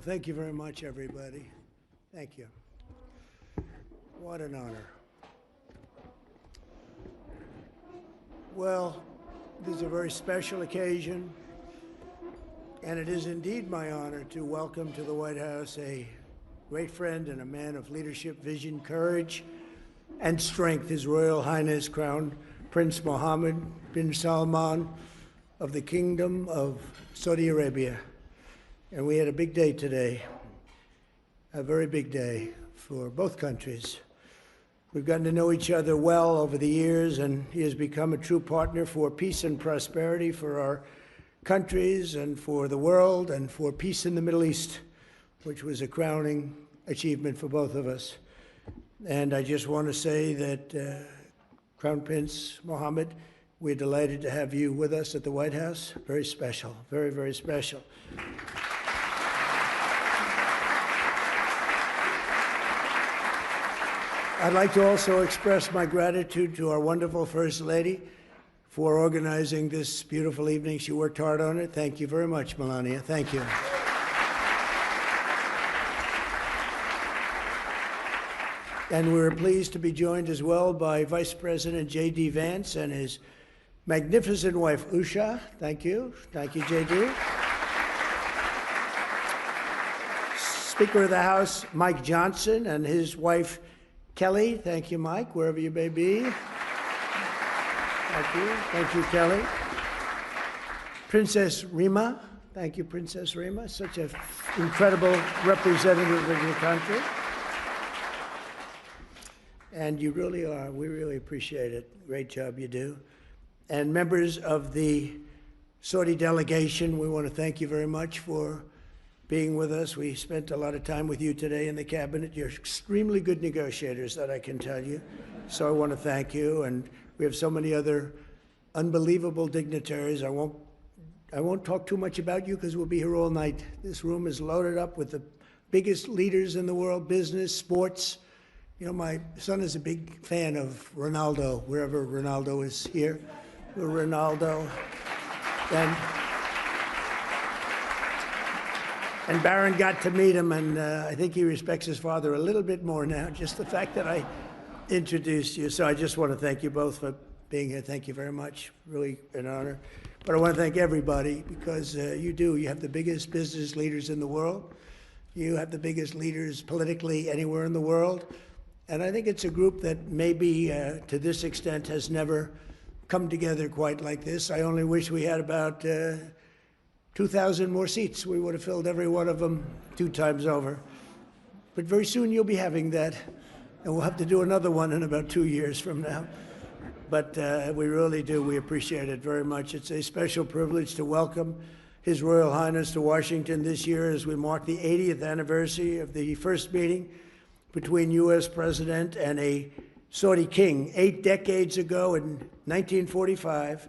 thank you very much, everybody. Thank you. What an honor. Well, this is a very special occasion, and it is indeed my honor to welcome to the White House a great friend and a man of leadership, vision, courage, and strength, His Royal Highness Crown Prince Mohammed bin Salman of the Kingdom of Saudi Arabia. And we had a big day today, a very big day for both countries. We've gotten to know each other well over the years, and he has become a true partner for peace and prosperity for our countries and for the world and for peace in the Middle East, which was a crowning achievement for both of us. And I just want to say that Crown Prince Mohammed, we're delighted to have you with us at the White House. Very special, very, very special. I'd like to also express my gratitude to our wonderful First Lady for organizing this beautiful evening. She worked hard on it. Thank you very much, Melania. Thank you. And we're pleased to be joined as well by Vice President J.D. Vance and his magnificent wife, Usha. Thank you. Thank you, J.D. Speaker of the House, Mike Johnson, and his wife, Kelly. Thank you, Mike, wherever you may be. Thank you. Thank you, Kelly. Princess Rima. Thank you, Princess Rima. Such an incredible representative of your country. And you really are. We really appreciate it. Great job you do. And members of the Saudi delegation, we want to thank you very much for being with us. We spent a lot of time with you today in the cabinet. You're extremely good negotiators, that I can tell you. So I want to thank you. And we have so many other unbelievable dignitaries. I won't talk too much about you because we'll be here all night. This room is loaded up with the biggest leaders in the world, business, sports. You know, my son is a big fan of Ronaldo, wherever Ronaldo is here. Ronaldo. And Barron got to meet him, and I think he respects his father a little bit more now, just the fact that I introduced you. So I just want to thank you both for being here. Thank you very much. Really an honor. But I want to thank everybody because you have the biggest business leaders in the world. You have the biggest leaders politically anywhere in the world. And I think it's a group that maybe to this extent has never come together quite like this. I only wish we had about 2,000 more seats. We would have filled every one of them 2 times over. But very soon you'll be having that, and we'll have to do another one in about 2 years from now. But we really do. We appreciate it very much. It's a special privilege to welcome His Royal Highness to Washington this year as we mark the 80th anniversary of the first meeting between U.S. President and a Saudi king. 8 decades ago in 1945,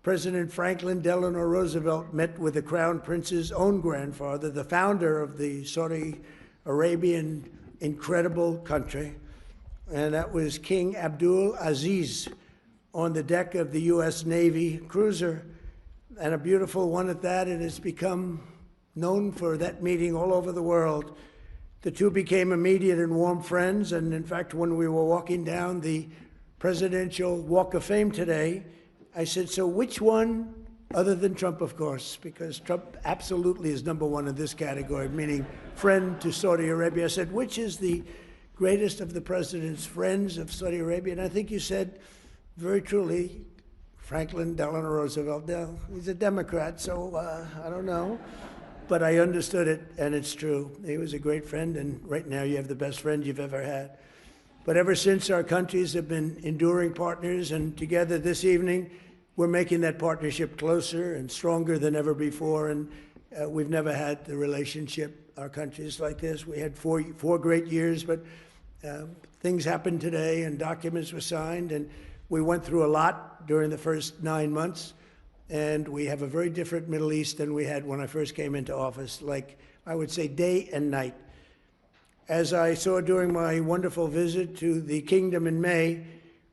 President Franklin Delano Roosevelt met with the Crown Prince's own grandfather, the founder of the Saudi Arabian incredible country, and that was King Abdul Aziz on the deck of the U.S. Navy cruiser, and a beautiful one at that. It has become known for that meeting all over the world. The two became immediate and warm friends, and in fact, when we were walking down the Presidential Walk of Fame today, I said, so which one, other than Trump, of course, because Trump absolutely is number one in this category, meaning friend to Saudi Arabia. I said, which is the greatest of the president's friends of Saudi Arabia? And I think you said, very truly, Franklin Delano Roosevelt. Now, he's a Democrat, so I don't know. But I understood it, and it's true. He was a great friend, and right now you have the best friend you've ever had. But ever since, our countries have been enduring partners, and together this evening, we're making that partnership closer and stronger than ever before. And we've never had the relationship, our countries, like this. We had four great years, but things happened today, and documents were signed, and we went through a lot during the first 9 months. And we have a very different Middle East than we had when I first came into office, like I would say day and night. As I saw during my wonderful visit to the kingdom in May,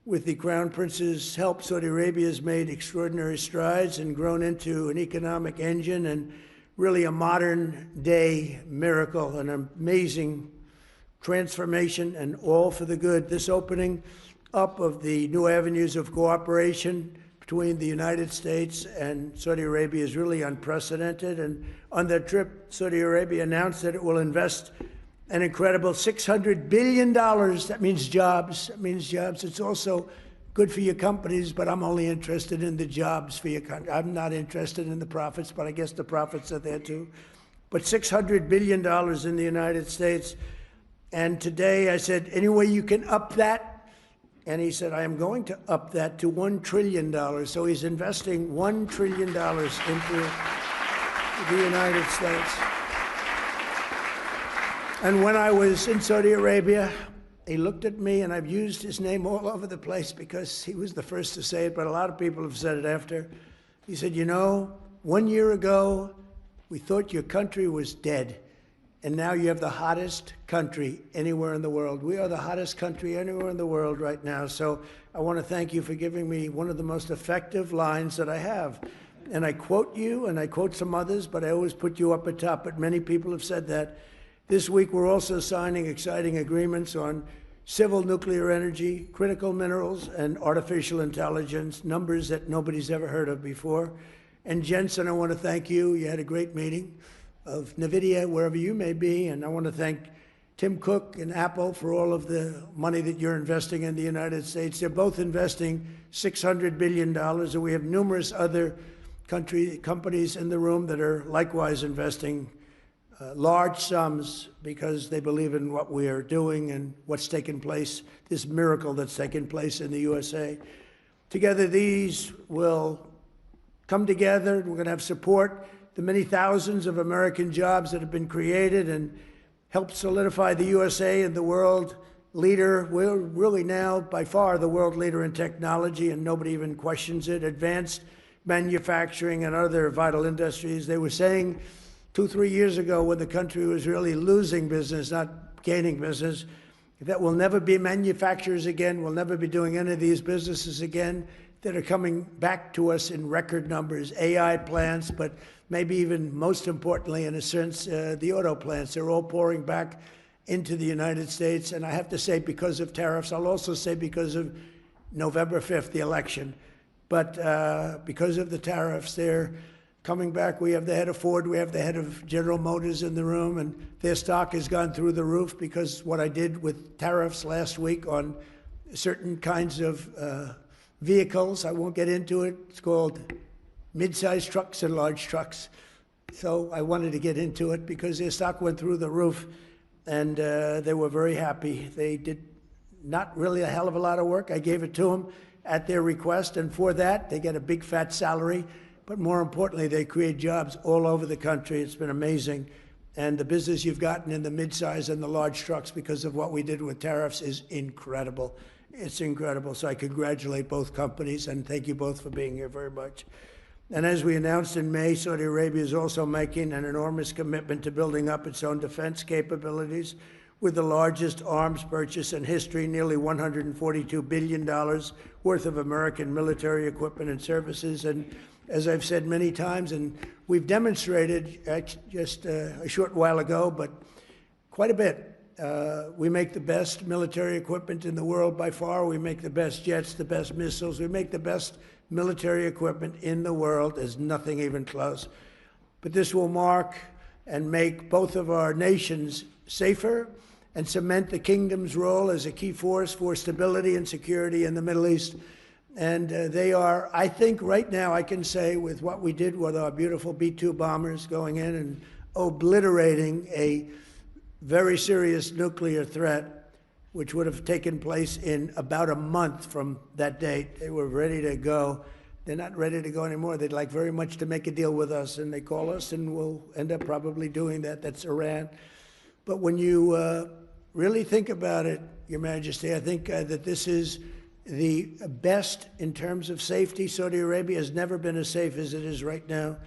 with the Crown Prince's help, Saudi Arabia has made extraordinary strides and grown into an economic engine and really a modern day miracle, an amazing transformation, and all for the good. This opening up of the new avenues of cooperation between the United States and Saudi Arabia is really unprecedented. And on that trip, Saudi Arabia announced that it will invest an incredible $600 billion. That means jobs. That means jobs. It's also good for your companies, but I'm only interested in the jobs for your country. I'm not interested in the profits, but I guess the profits are there too. But $600 billion in the United States. And today I said, any way you can up that? And he said, I am going to up that to $1 trillion. So he's investing $1 trillion into the United States. And when I was in Saudi Arabia, he looked at me, and I've used his name all over the place because he was the first to say it, but a lot of people have said it after. He said, you know, 1 year ago, we thought your country was dead. And now you have the hottest country anywhere in the world. We are the hottest country anywhere in the world right now. So I want to thank you for giving me one of the most effective lines that I have. And I quote you, and I quote some others, but I always put you up at top. But many people have said that. This week, we're also signing exciting agreements on civil nuclear energy, critical minerals, and artificial intelligence, numbers that nobody's ever heard of before. And Jensen, I want to thank you. You had a great meeting of NVIDIA, wherever you may be. And I want to thank Tim Cook and Apple for all of the money that you're investing in the United States. They're both investing $600 billion, and we have numerous other companies in the room that are likewise investing large sums because they believe in what we are doing and what's taken place, this miracle that's taken place in the USA. Together, these will come together. We're going to have support the many thousands of American jobs that have been created and help solidify the USA and the world leader. We're really now by far the world leader in technology, and nobody even questions it. Advanced manufacturing and other vital industries. They were saying 2-3 years ago, when the country was really losing business, not gaining business, that we'll never be manufacturers again, we'll never be doing any of these businesses again, that are coming back to us in record numbers. AI plants, but maybe even most importantly, in a sense, the auto plants. They're all pouring back into the United States. And I have to say, because of tariffs, I'll also say because of November 5th, the election. But because of the tariffs, they're coming back. We have the head of Ford, we have the head of General Motors in the room, and their stock has gone through the roof because what I did with tariffs last week on certain kinds of vehicles, I won't get into it. It's called mid-sized trucks and large trucks. So I wanted to get into it because their stock went through the roof, and they were very happy. They did not really a hell of a lot of work. I gave it to them at their request, and for that, they get a big fat salary. But more importantly, they create jobs all over the country. It's been amazing. And the business you've gotten in the mid-size and the large trucks because of what we did with tariffs is incredible. It's incredible. So I congratulate both companies, and thank you both for being here very much. And as we announced in May, Saudi Arabia is also making an enormous commitment to building up its own defense capabilities with the largest arms purchase in history, nearly $142 billion worth of American military equipment and services. And as I've said many times, and we've demonstrated just a short while ago, but quite a bit. We make the best military equipment in the world by far. We make the best jets, the best missiles. We make the best military equipment in the world. There's nothing even close. But this will mark and make both of our nations safer and cement the kingdom's role as a key force for stability and security in the Middle East. And they are, I think right now, I can say with what we did with our beautiful B-2 bombers going in and obliterating a very serious nuclear threat, which would have taken place in about a month from that date. They were ready to go. They're not ready to go anymore. They'd like very much to make a deal with us, and they call us, and we'll end up probably doing that. That's Iran. But when you really think about it, Your Majesty, I think that this is the best in terms of safety. Saudi Arabia has never been as safe as it is right now.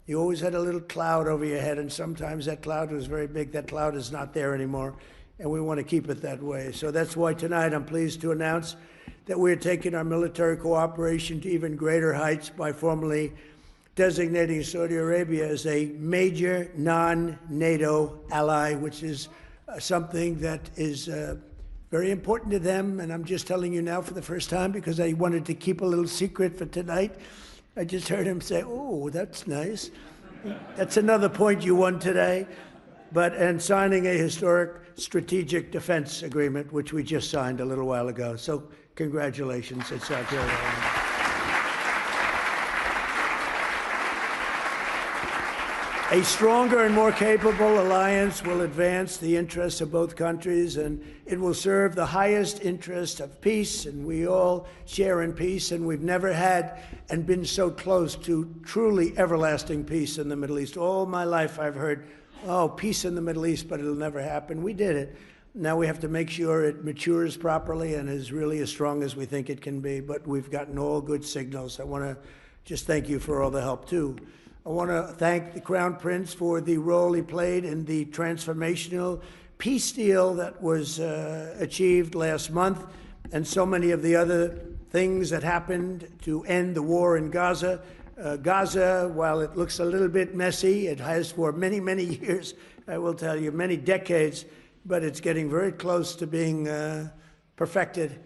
You always had a little cloud over your head, and sometimes that cloud was very big. That cloud is not there anymore, and we want to keep it that way. So that's why tonight I'm pleased to announce that we're taking our military cooperation to even greater heights by formally designating Saudi Arabia as a major non-NATO ally, which is something that is very important to them. And I'm just telling you now for the first time because I wanted to keep a little secret for tonight. I just heard him say, "Oh, that's nice." That's another point you won today. And signing a historic strategic defense agreement, which we just signed a little while ago. So congratulations at South Carolina. A stronger and more capable alliance will advance the interests of both countries, and it will serve the highest interest of peace, and we all share in peace, and we've never had and been so close to truly everlasting peace in the Middle East. All my life I've heard, oh, peace in the Middle East, but it'll never happen. We did it. Now we have to make sure it matures properly and is really as strong as we think it can be, but we've gotten all good signals. I want to just thank you for all the help, too. I want to thank the Crown Prince for the role he played in the transformational peace deal that was achieved last month, and so many of the other things that happened to end the war in Gaza. Gaza, while it looks a little bit messy, it has for many, many years, I will tell you, many decades, but it's getting very close to being perfected,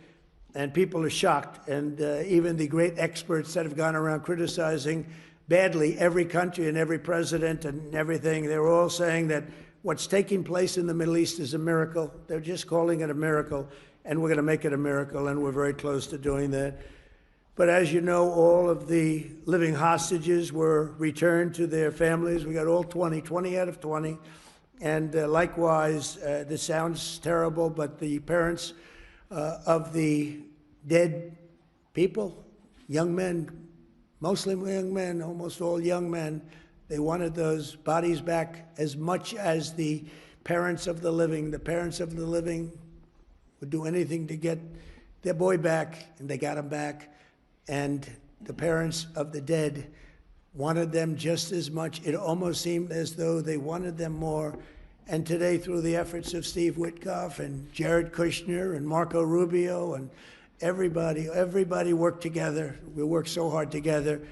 and people are shocked. And even the great experts that have gone around criticizing badly every country and every president and everything, they're all saying that what's taking place in the Middle East is a miracle. They're just calling it a miracle, and we're going to make it a miracle, and we're very close to doing that. But as you know, all of the living hostages were returned to their families. We got all 20 out of 20. And likewise, this sounds terrible, but the parents of the dead people, young men, mostly young men, almost all young men, they wanted those bodies back as much as the parents of the living. The parents of the living would do anything to get their boy back, and they got him back. And the parents of the dead wanted them just as much. It almost seemed as though they wanted them more. And today, through the efforts of Steve Witkoff and Jared Kushner and Marco Rubio and everybody worked together. We worked so hard together.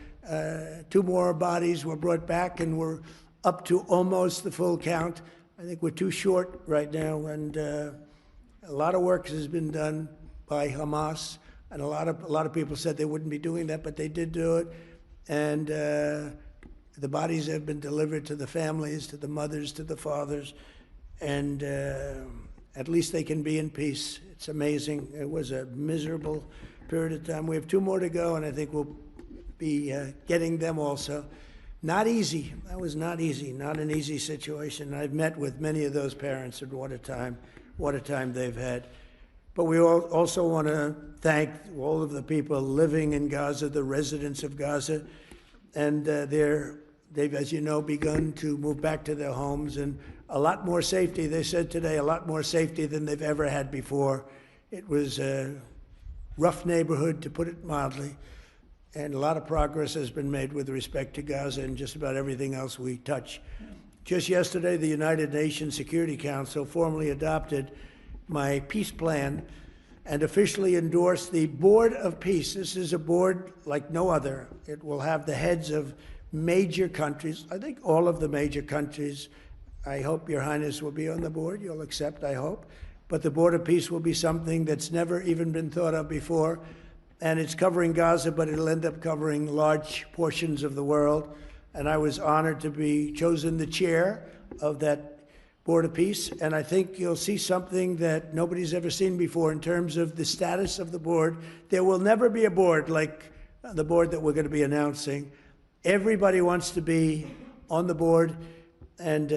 2 more bodies were brought back, and we're up to almost the full count. I think we're too short right now, and a lot of work has been done by Hamas, and a lot of people said they wouldn't be doing that, but they did do it. And the bodies have been delivered to the families, to the mothers, to the fathers, and at least they can be in peace. It's amazing. It was a miserable period of time. We have 2 more to go, and I think we'll be getting them also. Not easy. That was not easy. Not an easy situation. I've met with many of those parents, and what a time they've had. But we also want to thank all of the people living in Gaza, the residents of Gaza, and they've, as you know, begun to move back to their homes, and a lot more safety. They said today a lot more safety than they've ever had before. It was a rough neighborhood, to put it mildly, and a lot of progress has been made with respect to Gaza and just about everything else we touch. Just yesterday, the United Nations Security Council formally adopted my peace plan and officially endorsed the Board of Peace. This is a board like no other. It will have the heads of major countries, I think all of the major countries. I hope Your Highness will be on the board. You'll accept, I hope. But the Board of Peace will be something that's never even been thought of before. And it's covering Gaza, but it'll end up covering large portions of the world. And I was honored to be chosen the chair of that Board of Peace. And I think you'll see something that nobody's ever seen before in terms of the status of the board. There will never be a board like the board that we're going to be announcing. Everybody wants to be on the board. And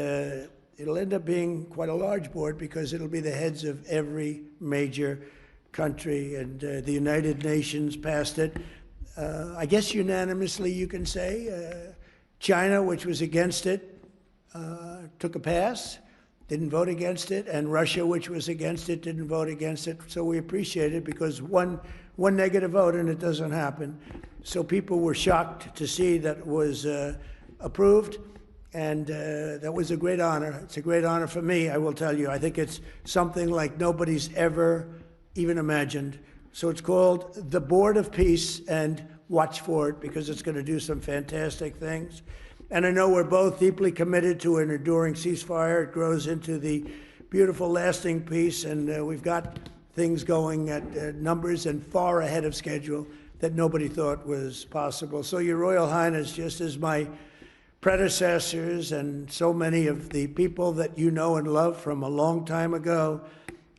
it'll end up being quite a large board because it'll be the heads of every major country. And the United Nations passed it, I guess unanimously, you can say. China, which was against it, took a pass, didn't vote against it. And Russia, which was against it, didn't vote against it. So we appreciate it because one negative vote and it doesn't happen. So people were shocked to see that it was approved. And that was a great honor. It's a great honor for me, I will tell you. I think it's something like nobody's ever even imagined. So it's called the Board of Peace, and watch for it because it's going to do some fantastic things. And I know we're both deeply committed to an enduring ceasefire. It grows into the beautiful, lasting peace, and we've got things going at numbers and far ahead of schedule that nobody thought was possible. So, Your Royal Highness, just as my predecessors and so many of the people that you know and love from a long time ago,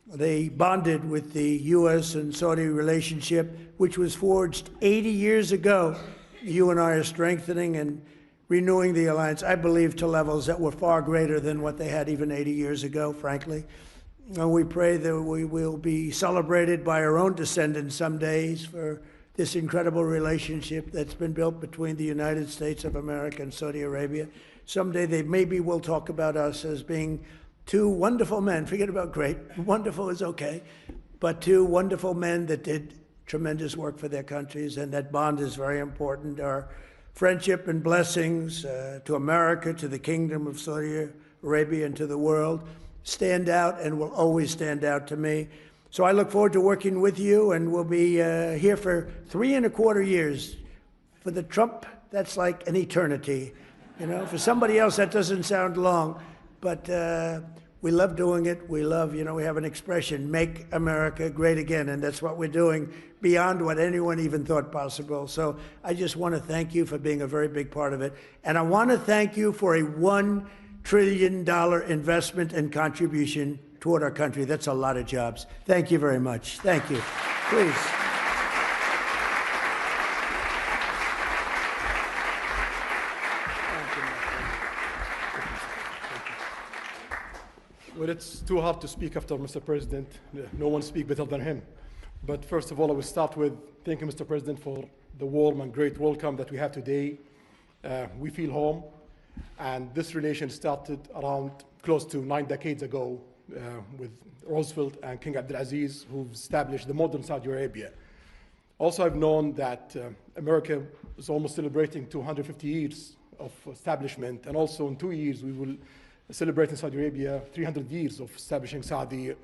they bonded with the U.S. and Saudi relationship, which was forged 80 years ago. You and I are strengthening and renewing the alliance, I believe, to levels that were far greater than what they had even 80 years ago, frankly. And we pray that we will be celebrated by our own descendants some days for this incredible relationship that's been built between the United States of America and Saudi Arabia. Someday they maybe will talk about us as being two wonderful men. Forget about great. Wonderful is okay. But two wonderful men that did tremendous work for their countries, and that bond is very important. Our friendship and blessings to America, to the Kingdom of Saudi Arabia, and to the world stand out and will always stand out to me. So I look forward to working with you, and we'll be here for 3¼ years. For the Trump, that's like an eternity. You know, for somebody else, that doesn't sound long, but we love doing it. We love, you know, we have an expression, make America great again, and that's what we're doing beyond what anyone even thought possible. So I just want to thank you for being a very big part of it. And I want to thank you for a $1 trillion investment and contribution toward our country. That's a lot of jobs. Thank you very much. Thank you. Please. Well, it's too hard to speak after Mr. President. No one speaks better than him. But first of all, I will start with thanking Mr. President for the warm and great welcome that we have today. We feel home, and this relation started around close to 9 decades ago with Roosevelt and King Abdulaziz, who established the modern Saudi Arabia. Also, I've known that America is almost celebrating 250 years of establishment, and also in 2 years we will celebrate in Saudi Arabia 300 years of establishing Saudi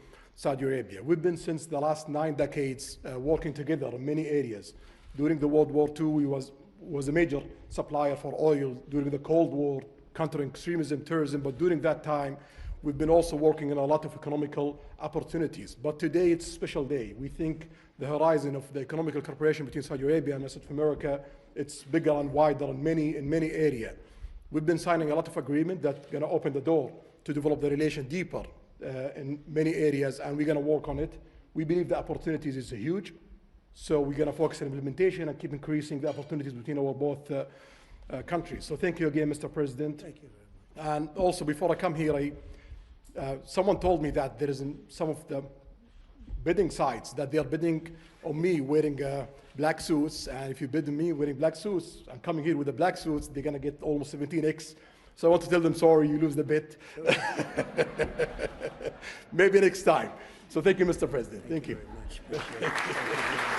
Arabia. We've been, since the last 9 decades, working together in many areas. During the World War II, we was a major supplier for oil. During the Cold War, countering extremism, terrorism, but during that time, we've been also working on a lot of economical opportunities. But today, it's a special day. We think the horizon of the economical cooperation between Saudi Arabia and the rest of America, it's bigger and wider in many areas. We've been signing a lot of agreements that are going to open the door to develop the relation deeper in many areas, and we're going to work on it. We believe the opportunities is huge, so we're going to focus on implementation and keep increasing the opportunities between our both countries. So thank you again, Mr. President. Thank you very much. And also, before I come here, someone told me that there is in some of the bidding sites that they are bidding on me wearing black suits, and if you bid on me wearing black suits, I'm coming here with the black suits, they're going to get almost 17x. So I want to tell them, sorry, you lose the bid. Maybe next time. So thank you, Mr. President. Thank you. Very much.